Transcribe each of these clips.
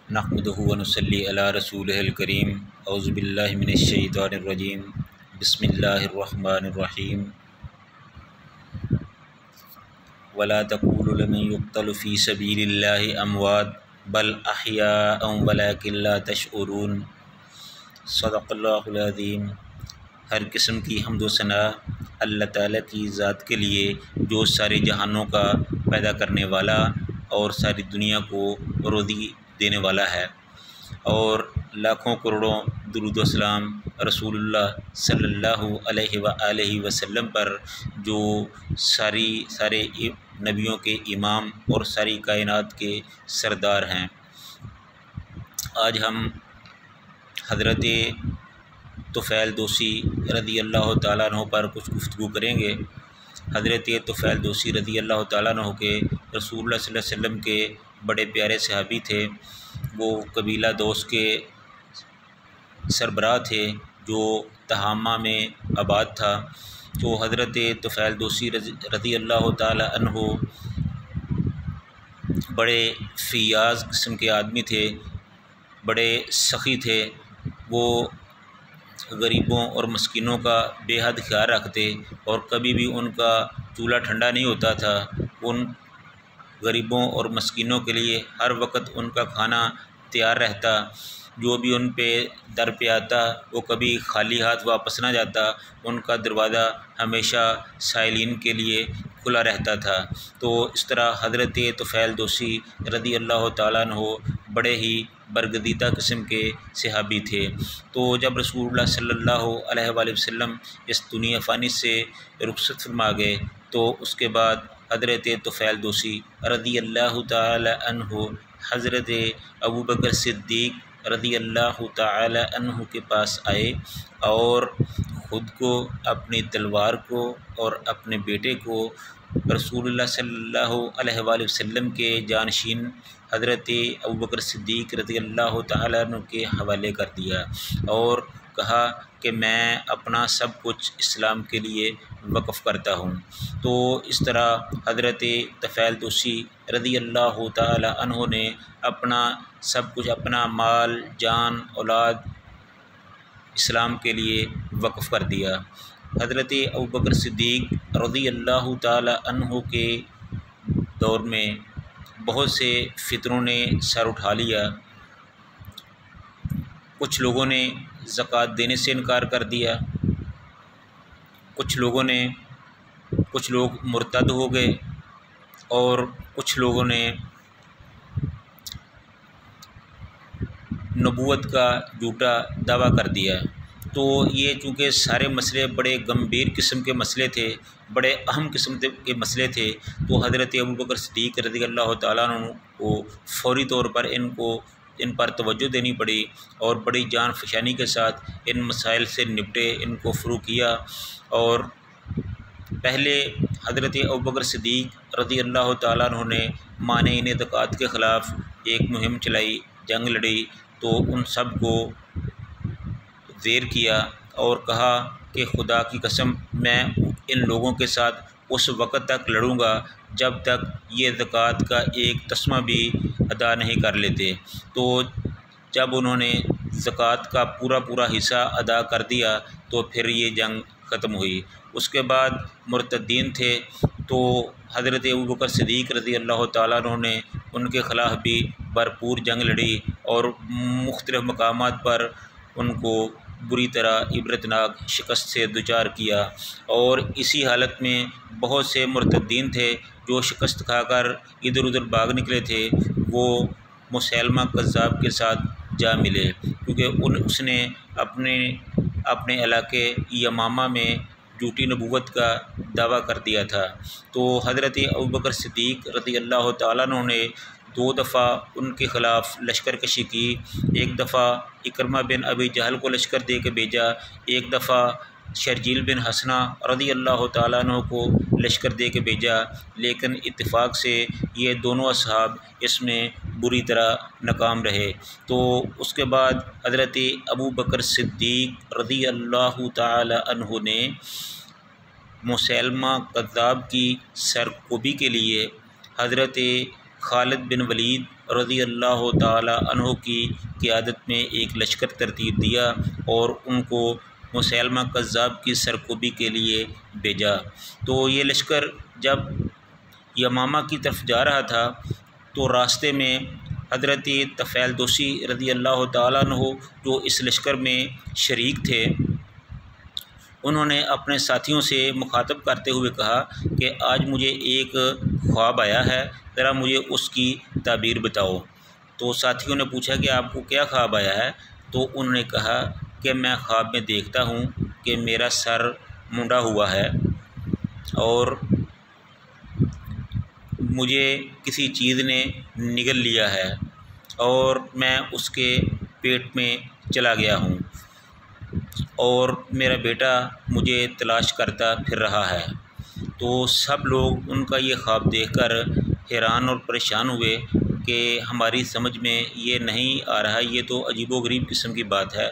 नहमदुहु व नुसल्ली अला रसूलिहिल करीम औज़ु बिल्लाहि मिनश शैतानिर रजीम बिस्मिल्लाहिर रहमानिर रहीम वला तक़ूलू लिमन युक़्तलु फ़ी सबीलिल्लाहि अमवात बल अहयाअ वलाकिन ला तशऊरून। सदक़ल्लाहुल अज़ीम। हर किस्म की हम्द व सना अल्लाह ताला की ज़ात के लिए जो सारे जहानों का पैदा करने वाला और सारी दुनिया को रोज़ी देने वाला है, और लाखों करोड़ों दुरूद व सलाम रसूलुल्लाह सल्लल्लाहु अलैहि व आलिहि वसल्लम पर जो सारे नबियों के इमाम और सारी कायनात के सरदार हैं। आज हम हज़रत तुफ़ैल दोसी रज़ी अल्लाह ताला अन्हु पर कुछ गुफ्तगू करेंगे। हज़रत तुफ़ैल दोसी रज़ी अल्लाह ताला अन्हु के रसूलुल्लाह सल्लल्लाहु अलैहि वसल्लम के बड़े प्यारे सहाबी थे। वो कबीला दोस के सरबराह थे जो तहामा में आबाद था। तो हज़रत तुफ़ैल दोसी रज़ी अल्लाह ताला अन्हु बड़े फ़ियाज़ किस्म के आदमी थे, बड़े सख़ी थे। वो गरीबों और मस्कीनों का बेहद ख्याल रखते और कभी भी उनका चूल्हा ठंडा नहीं होता था। उन गरीबों और मस्कीनों के लिए हर वक्त उनका खाना तैयार रहता। जो भी उन पे दर पे आता वो कभी खाली हाथ वापस ना जाता। उनका दरवाज़ा हमेशा साइलिन के लिए खुला रहता था। तो इस तरह हज़रत तुफ़ैल दोसी रज़ी अल्लाह ताला अन्हु बड़े ही बरगदीदा किस्म के सहाबी थे। तो जब रसूलुल्लाह सल्लल्लाहु अलैहि वसल्लम इस दुनिया फ़ानी से रुखसत फरमा गए, तो उसके बाद हज़रत तुफ़ैल दोसी रज़ी अल्लाह ताला अन्हु हज़रत अबू बकर सिद्दीक़ रज़ी अल्लाह ताला अन्हु के पास आए और ख़ुद को, अपनी तलवार को और अपने बेटे को रसूलुल्लाह सल्लल्लाहु अलैहि वसल्लम के जानशीन हज़रत अबू बकर सिद्दीक़ रज़ी अल्लाह ताला अन्हु के हवाले कर दिया और कहा कि मैं अपना सब कुछ इस्लाम के लिए वक़फ़ करता हूँ। तो इस तरह हज़रत तुफ़ैल दोसी रज़ी अल्लाह ताला अन्हु ने अपना सब कुछ, अपना माल, जान, औलाद इस्लाम के लिए वक़फ़ कर दिया। हज़रत अबू बकर सिद्दीक़ रज़ी अल्लाह ताला अन्हु के दौर में बहुत से फितरों ने सर उठा लिया। कुछ लोगों ने ज़कात देने से इनकार कर दिया, कुछ लोग मुर्तद हो गए और कुछ लोगों ने नबूवत का झूठा दावा कर दिया। तो ये चूँकि सारे मसले बड़े गंभीर किस्म के मसले थे, बड़े अहम किस्म के मसले थे, तो हज़रत अबू बकर सिद्दीक़ रज़ी अल्लाह ताला अन्हु को फ़ौरी तौर पर इन पर तवज्जो देनी पड़ी और बड़ी जान फ़शानी के साथ इन मसाइल से निपटे, इनको फ़ुरू किया। और पहले हज़रत अबू बकर सिद्दीक़ रज़ी अल्लाह ताला अन्हु ने मानिन ज़कात के ख़िलाफ़ एक मुहिम चलाई, जंग लड़ी। तो उन सब को ज़ेर किया और कहा कि खुदा की कसम, मैं इन लोगों के साथ उस वक़्त तक लड़ूंगा जब तक ये ज़कात का एक तस्मा भी अदा नहीं कर लेते। तो जब उन्होंने ज़कात का पूरा हिस्सा अदा कर दिया तो फिर ये जंग ख़त्म हुई। उसके बाद मुर्तदीन थे, तो हज़रत अबू बकर सिद्दीक़ रज़ी अल्लाह ताला अन्हु ने उनके ख़िलाफ़ भी भरपूर जंग लड़ी और मुख्तलिफ़ मकामात पर उनको बुरी तरह इबरतनाक शिकस्त से दुचार किया। और इसी हालत में बहुत से मुर्तदीन थे जो शिकस्त खाकर इधर उधर भाग निकले थे। वो मुसैलमा कज़्ज़ाब के साथ जा मिले क्योंकि उसने अपने इलाके यमामा में झूठी नबूवत का दावा कर दिया था। तो हज़रत अबू बकर सिद्दीक़ रज़ी अल्लाह ताला अन्हु ने 2 दफ़ा उनके ख़िलाफ़ लश्कर कशी की। एक दफ़ा इकरमा बिन अबी जहल को लश्कर दे के भेजा, एक दफ़ा शर्जील बिन हसना रज़ी अल्लाह ताला अन्हु को लश्कर दे के भेजा, लेकिन इत्तिफाक से ये दोनों असहाब इसमें बुरी तरह नाकाम रहे। तो उसके बाद हज़रत अबू बकर सिद्दीक़ रज़ी अल्लाह ताला अन्हु ने मुसैलमा कज़्ज़ाब की सरकोबी के लिए हज़रत खालिद बिन वलीद रज़ी अल्लाह ताला अन्हु की क़ियादत में एक लश्कर तरतीब दिया और उनको मुसैलमा कज़्ज़ाब की सरकोबी के लिए भेजा। तो ये लश्कर जब यमामा की तरफ जा रहा था तो रास्ते में हज़रत तुफ़ैल दोसी रज़ी अल्लाह ताला अन्हु जो इस लश्कर में शरीक थे, उन्होंने अपने साथियों से मुखातब करते हुए कहा कि आज मुझे एक ख्वाब आया है, ज़रा मुझे उसकी ताबीर बताओ। तो साथियों ने पूछा कि आपको क्या ख्वाब आया है? तो उन्होंने कहा कि मैं ख्वाब में देखता हूँ कि मेरा सर मुंडा हुआ है और मुझे किसी चीज़ ने निगल लिया है और मैं उसके पेट में चला गया हूँ और मेरा बेटा मुझे तलाश करता फिर रहा है। तो सब लोग उनका ये ख्वाब देखकर हैरान और परेशान हुए कि हमारी समझ में ये नहीं आ रहा, ये तो अजीबोगरीब किस्म की बात है।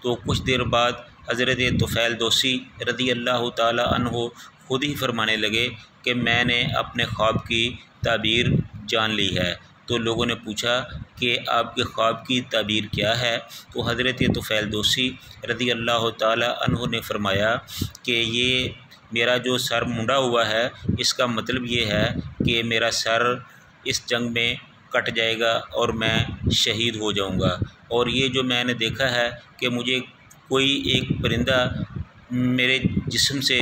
तो कुछ देर बाद हज़रत तुफ़ैल दोसी रज़ी अल्लाह ताला अन्हु खुद ही फरमाने लगे कि मैंने अपने ख्वाब की ताबीर जान ली है। तो लोगों ने पूछा कि आपके ख्वाब की ताबीर क्या है? तो हज़रत तुफ़ैल दोसी रज़ी अल्लाह ताला अन्हु ने फरमाया कि ये मेरा जो सर मुंडा हुआ है, इसका मतलब ये है कि मेरा सर इस जंग में कट जाएगा और मैं शहीद हो जाऊंगा। और ये जो मैंने देखा है कि मुझे कोई एक परिंदा मेरे जिस्म से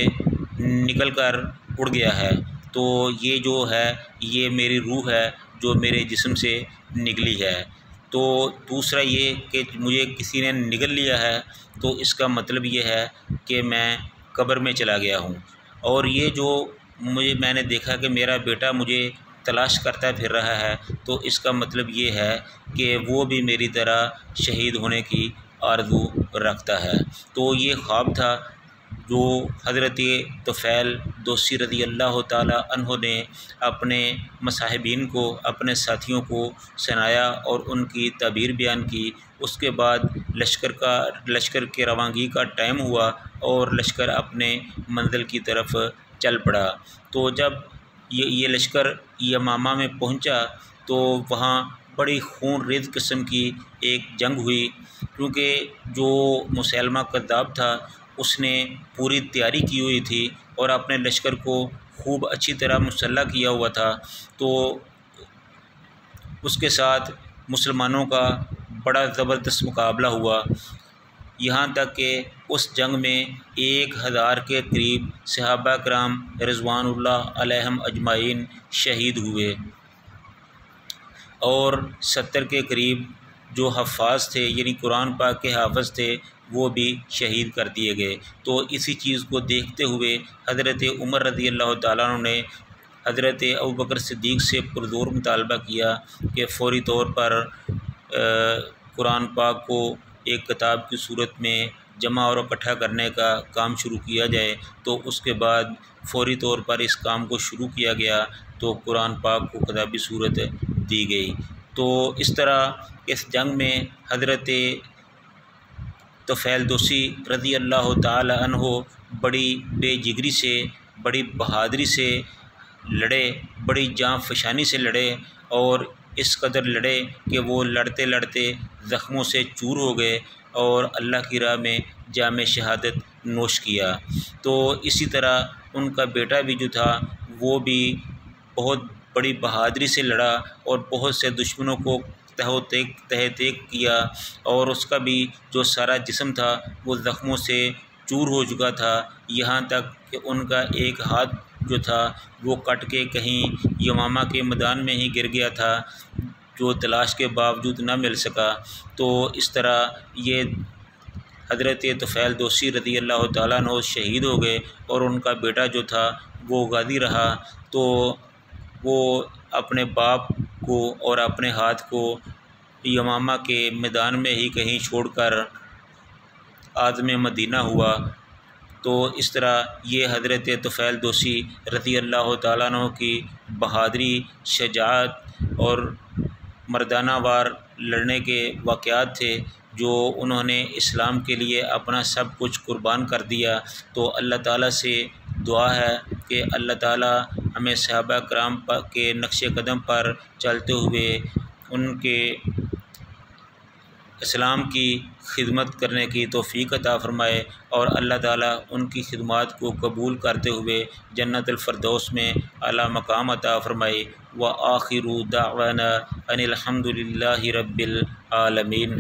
निकल कर उड़ गया है, तो ये जो है ये मेरी रूह है जो मेरे जिस्म से निकली है। तो दूसरा ये कि मुझे किसी ने निगल लिया है, तो इसका मतलब ये है कि मैं कब्र में चला गया हूँ। और ये जो मैंने देखा कि मेरा बेटा मुझे तलाश करता फिर रहा है, तो इसका मतलब ये है कि वो भी मेरी तरह शहीद होने की आरज़ू रखता है। तो ये ख्वाब था जो हज़रत तुफ़ैल दोसी रज़ी अल्लाह ताला अन्हु ने अपने मसाहिबीन को, अपने साथियों को सुनाया और उनकी ताबीर बयान की। उसके बाद लश्कर के रवानगी का टाइम हुआ और लश्कर अपने मंजिल की तरफ चल पड़ा। तो जब ये लश्कर यमामा में पहुंचा तो वहाँ बड़ी खून रेज़ किस्म की एक जंग हुई, क्योंकि जो मुसैलमा कज़्ज़ाब था उसने पूरी तैयारी की हुई थी और अपने लश्कर को खूब अच्छी तरह मुसल्लह किया हुआ था। तो उसके साथ मुसलमानों का बड़ा ज़बरदस्त मुकाबला हुआ, यहाँ तक कि उस जंग में 1000 के करीब सहाबा कराम रिज़वानुल्लाह अलैहिम अजमाइन शहीद हुए और 70 के करीब जो हफ़ाज़ थे, यानी कुरान पाक के हाफ़िज़ थे, वो भी शहीद कर दिए गए। तो इसी चीज़ को देखते हुए हज़रत उमर रज़ी अल्लाह ताला अन्हु ने हज़रत अबू बकर सिद्दीक़ से पुरज़ोर मुतालबा किया कि फ़ौरी तौर पर कुरान पाक को एक किताब की सूरत में जमा और इकट्ठा करने का काम शुरू किया जाए। तो उसके बाद फ़ौरी तौर पर इस काम को शुरू किया गया, तो कुरान पाक को किताबी सूरत दी गई। तो इस तरह इस जंग में हज़रत तुफ़ैल दोसी रज़ी अल्लाह ताला अन्हु बड़ी बेजिगरी से, बड़ी बहादुरी से लड़े, बड़ी जान फशानी से लड़े और इस कदर लड़े कि वो लड़ते लड़ते ज़ख्मों से चूर हो गए और अल्लाह की राह में जाम शहादत नोश किया। तो इसी तरह उनका बेटा भी जो था वो भी बहुत बड़ी बहादुरी से लड़ा और बहुत से दुश्मनों को तह-तेक किया और उसका भी जो सारा जिस्म था वो ज़ख्मों से चूर हो चुका था, यहाँ तक कि उनका एक हाथ जो था वो कट के कहीं यमामा के मैदान में ही गिर गया था, जो तलाश के बावजूद ना मिल सका। तो इस तरह ये हज़रत तुफ़ैल दोसी रज़ी अल्लाह ताला अन्हु शहीद हो गए और उनका बेटा जो था वो गाज़ी रहा। तो वो अपने बाप को और अपने हाथ को यमामा के मैदान में ही कहीं छोड़कर आज़म मदीना हुआ। तो इस तरह ये हज़रत तुफ़ैल दोसी रज़ी अल्लाह ताला अन्हु की बहादुरी, शजाअत और मर्दाना वार लड़ने के वाक़यात थे, जो उन्होंने इस्लाम के लिए अपना सब कुछ कुर्बान कर दिया। तो अल्लाह ताला से दुआ है कि अल्लाह ताला हमें सहाबा कराम के नक्शे कदम पर चलते हुए उनके इस्लाम की खिदमत करने की तौफ़ीक़ अता फ़रमाए और अल्लाह ताला उनकी खिदमत को कबूल करते हुए जन्नतुल फ़िरदौस में आला मकाम अता फ़रमाए। व आखिरु दावाना अनिल हम्दुलिल्लाहि रब्बिल आलमीन।